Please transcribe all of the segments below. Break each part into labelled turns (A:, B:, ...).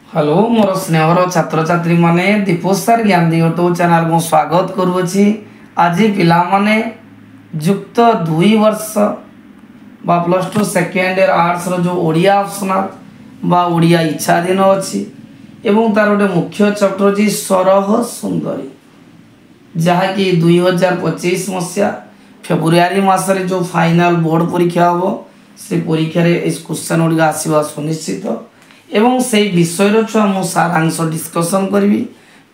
A: Hello मोर स्नेहर छात्र छात्री माने दीपोसार ज्ञान यूट्यूब चैनल को स्वागत करुँची। आज पिला माने युक्त 2 वर्ष बा +2 सेकेंड ईयर आर्ट्स रो जो ओडिया ऑप्शनल बा ओडिया इच्छाधीन अच्छी एवं तार गोटे मुख्य चैप्टर जी सरह सुंदरी जहाँकि 2025 मसीहा फेब्रुआरी मासरे जो फाइनल बोर्ड परीक्षा हम से परीक्षा क्वेश्चन गुड़िक आसवा सुनिश्चित एवं से विषय छुआ मु सारांश डिस्कसन करी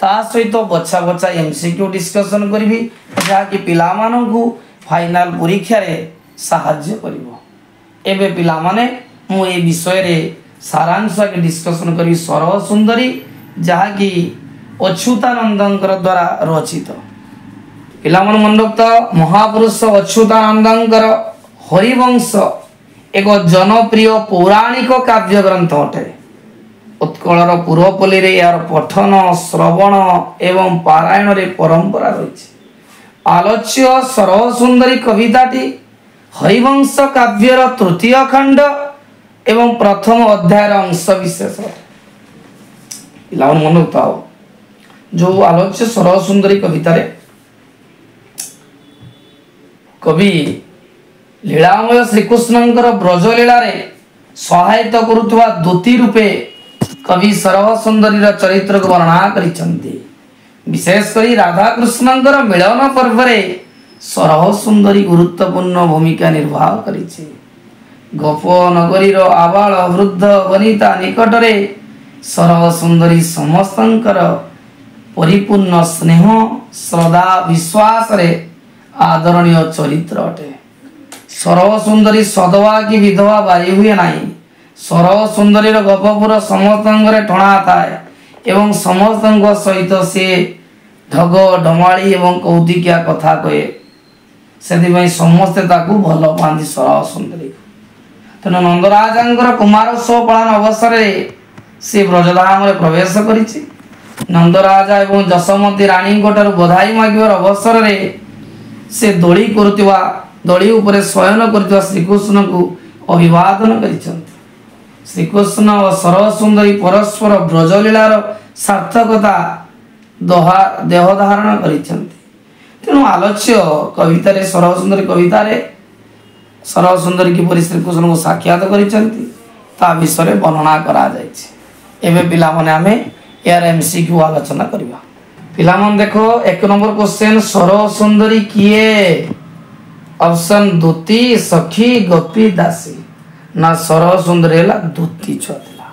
A: ता सहित बछा बछा एमसीक्यू डिस्कसन करी जहाँकि पिला मानू फाइनल परीक्षा रे साहाय्य करिवो। एबे पिला माने मु ए विषय रे सारांश के डिस्कसन करी सरह सुंदरी जहाँकि अच्युतानंदंकर द्वारा रचित पिला मन मन रखत महापुरुष अच्युतानंदंकर हरिवंश एक जनप्रिय पौराणिक काव्य ग्रंथ अटे। उत्कलर पूर्वपल्ली रे यार पठन श्रवण एवं पारायण रे परंपरा रही। आलोच्य सरह सुंदरी कविताटी हरिवंश काव्यर तृतीय खंड एवं प्रथम अध्याय अंश विशेष पिला मन रखता जो आलोच्य सरह सुंदरी कविता रे कवि लीलामय श्रीकृष्णंकर ब्रजलीला रे सहायता करुवा दूती रूपे कवि सरह सुंदरी चरित्र को वर्णना करिसंती। विशेषकर राधा कृष्णंकर मिलन पर्व रे सरह सुंदरी गुरुत्वपूर्ण भूमिका निर्वाह करिछि। गोप नगरी रो आबाल वृद्ध वनिता निकट रे सरह सुंदरी समस्तंकर परिपूर्ण स्नेह श्रद्धा विश्वास रे आदरणीय चरित्र अटे। सरह सुंदरी सदवा की विधवा बारी हुए नहीं। सरह सुंदरी गपपुर समस्त ठणा थाए एवं समस्त सहित से ढग ढमाड़ी एवं कौतिकिया कथा कहे से समस्ते ताकू भल पाती सरह सुंदरी। तेणु नंदराजा कुमारोत्सव पालन अवसर से ब्रजधाम प्रवेश करिछि। नंदराजा एवं जशमती रानी बधाई मागिबार अवसर से दोली करुवा दली उपरे शयन कर श्रीकृष्ण को अभिवादन करिसंती। श्रीकृष्ण और सरह सुंदरी परस्पर ब्रजलीलार सार्थकता देह धारण करिसंती। तेणु आलोच्य कविता रे सरह सुंदरी कविता रे सरह सुंदरी किपरि श्रीकृष्ण को साक्षात करिसंती ता विषय वर्णना करा जायछि। एबे पिला माने आमे यार एमसीक्यू आलोचना करबा। पिला मन देखो 1 नंबर क्वेश्चन सरह सुंदरी किए? ऑप्शन दूती सखी गोपी दासी ना सरह सुंदरी है दूती छुआ थिला।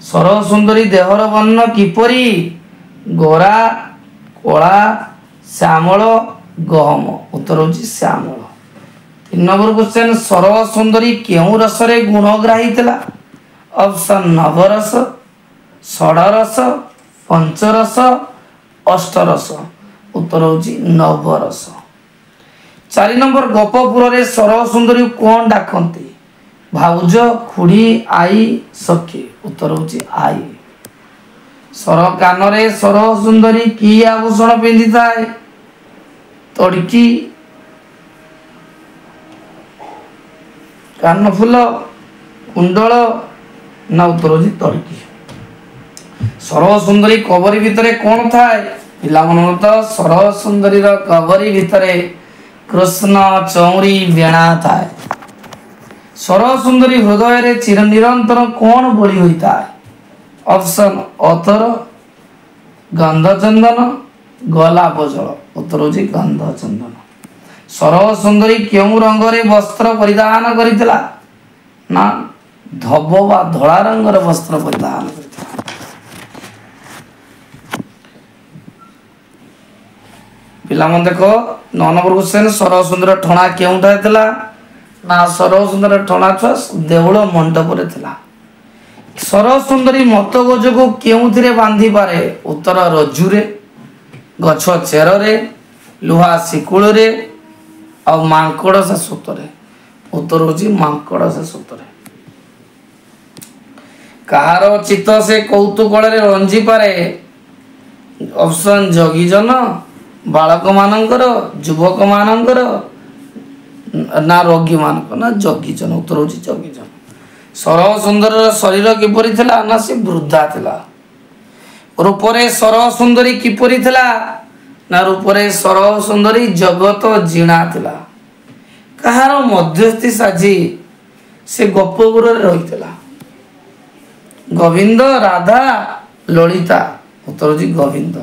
A: सरह सुंदरी देहर वर्ण किपरि? गोरा कला श्यामल गहम उत्तर होची श्यामल। 3 नंबर क्वेश्चन सरह सुंदरी केउ रस रे गुणग्राही थिला? ऑप्शन नवरस षडरस पंचरस अष्टरस उत्तर होची नवरस। 4 नंबर गोपपुर रे सरह सुंदरी कौन डाकती? भाउज खुड़ी आई सखी उत्तर होची आई। सर कान रे सरह सुंदरी की आभूषण पिंधि थाए? तड़की कान फूल कुंडल ना उत्तर होची तड़की। सरह सुंदरी कबरी भितरे कौन थाए? पिला मन तो सरह सुंदरी कबरी भितरे कृष्ण चौरी बेणा थाए। सरह सुंदरी हृदय रे चिर निरंतर कौन बोली होता है? ऑप्शन अतर गंधचंदन गलाप जल उत्तर होची गंधचंदन। सरह सुंदरी केउ रंग रे वस्त्र परिधान करितला? ना धब बा धला रंग रे वस्त्र परिधान करितला। पिला मन देखो 9 नंबर क्वेश्चन सरह सुंदर ठणा केउठा थिला? ना सरह सुंदर ठणा छुआ देउल मंडप रे थिला। सरह सुंदरी मत गज को केउथिरे बांधी पारे? उत्तर रज्जुरे गछ चेर रे लुहा शिकुल रे और मांकड़ से सूतरे उत्तर होची मांकड़ से सूतरे। कहार चित्त से कौतुक रे रंजी पारे? ऑप्शन जगीजन बालक मानकर युवक मानकर ना रोगी मानक ना जगीजन उत्तर होची जगीजन। सरह सुंदर शरीर किपरि थिला ना से वृद्धा थिला। रूपरे सरह सुंदरी किपरि थिला ना रूपरे सरह सुंदरी जगत जीणा थिला। कहार मध्यस्थी साजी से गोपपुर रही। गोविंद राधा ललिता उत्तर जी गोविंद।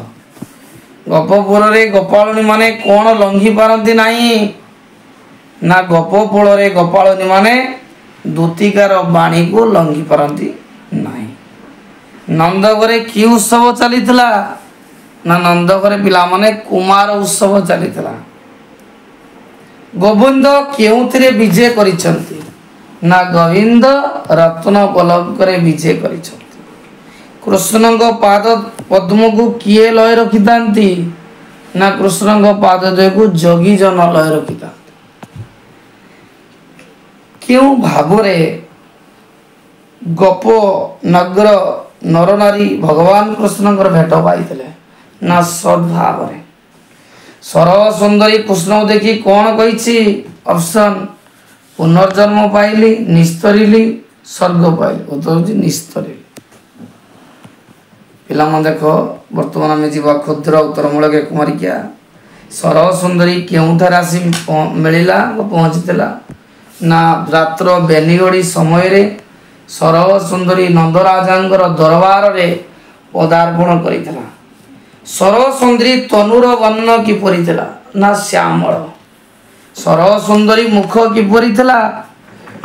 A: गोपपुर रे गोपालनी माने कौन लंघी पारती नहीं ना गोपपुर रे गोपालनी माने दूतिकार बाणी को लंघी पारती नहीं। नंदगरे कि उत्सव चलीथिला ना नंदगरे पिला माने कुमार उत्सव चलीथिला। गोविंद केउथिरे विजय करिसंती ना गोविंद रत्न पलक करे विजय करिसंती। कृष्ण को पाद पद्म को किए लय रखितांती ना कृष्ण को पाद को जोगी जन लय रखितांती। क्यों भावरे गोप नगर नर नारी भगवान कृष्ण भेट पाई ना सद्भाव सरह सुंदरी कृष्ण देखी कौन कही ऑप्शन पुनर्जन्म पाइली निस्तरिली स्वर्ग पाइली उत्तर निस्तरिली। पिला देख बर्तमान आम जा क्षुद्र उत्तर मूलक कुमारिका सरह सुंदरी केउठार आसी मिलला पहुँचीला ना रात्र बेनिगड़ी समय रे सरह सुंदरी नंदराजा दरबार रे पदार्पण करितला। सरह सुंदरी तनुर वर्ण किपरि थिला ना श्यामल। सरह सुंदरी मुख किपरि थिला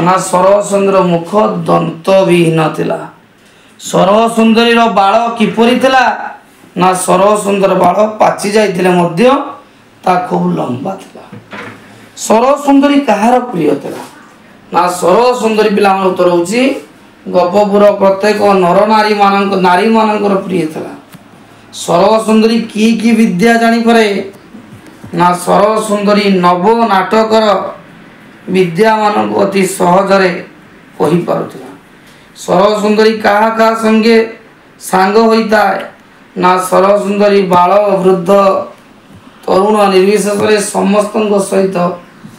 A: ना सरह सुंदर मुख दंत विहीन थिला। सरह सुंदरी बाल किपरि थिला ना सरह सुंदर बाल पाची जाइथिले मध्य ता खूब लंबा थिला। सरह सुंदरी कहार प्रिय थिला ना सरह सुंदरी पिला उत्तर होची गोपपुर प्रत्येक नर नारी मानकर प्रिय थिला। सरह सुंदरी की विद्या जानी परे ना सरह सुंदरी नव नाटकर विद्या मान को अति सहजरे कहि पारुथिला। सरह सुंदरी कहा कहा संगे सांग होता है ना सरह सुंदरी बाल वृद्ध तरुण निर्विशेष समस्त सहित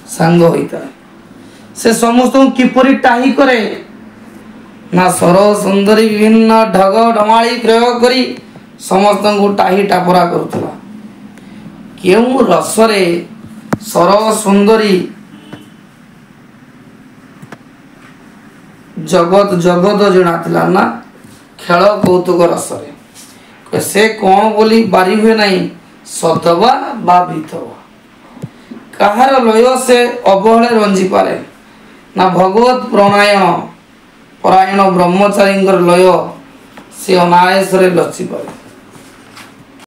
A: सांग होता है। से समस्त किपरि टाही करे ना सरह सुंदरी विभिन्न ढग ढमाली प्रयोग करी समस्त को टाही टापरा करुला। केउ रसरे सरह सुंदरी जगत जगत जनाला ना खेल कौतुक रसरे से कौन बोली बारी हुए नहीं सतवा बा विधवा। कहार लय से अवहेले रंजी पारे ना भगवत परायण ब्रह्मचारी लय से अनायस लची पारे।